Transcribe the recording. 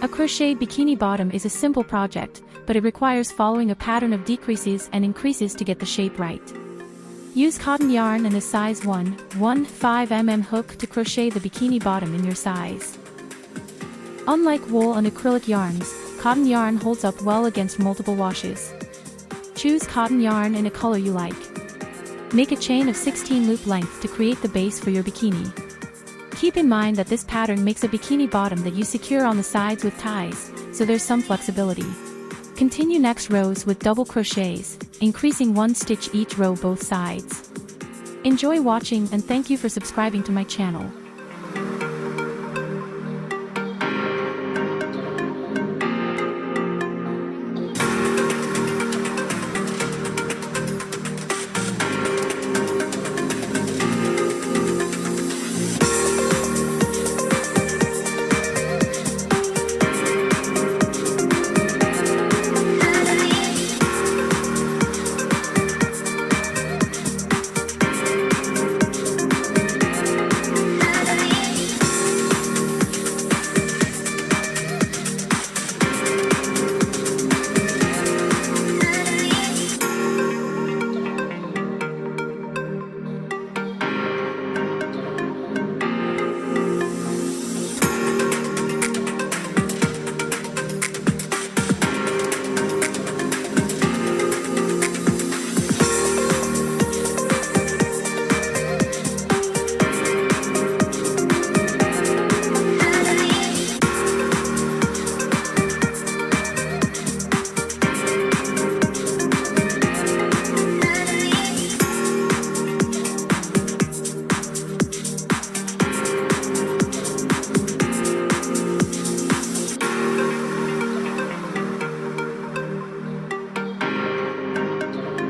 A crochet bikini bottom is a simple project, but it requires following a pattern of decreases and increases to get the shape right. Use cotton yarn and a size 1/15 mm hook to crochet the bikini bottom in your size. Unlike wool and acrylic yarns, cotton yarn holds up well against multiple washes. Choose cotton yarn in a color you like. Make a chain of 16 loop lengths to create the base for your bikini. Keep in mind that this pattern makes a bikini bottom that you secure on the sides with ties, so there's some flexibility. Continue next rows with double crochets, increasing 1 stitch each row both sides. Enjoy watching and thank you for subscribing to my channel.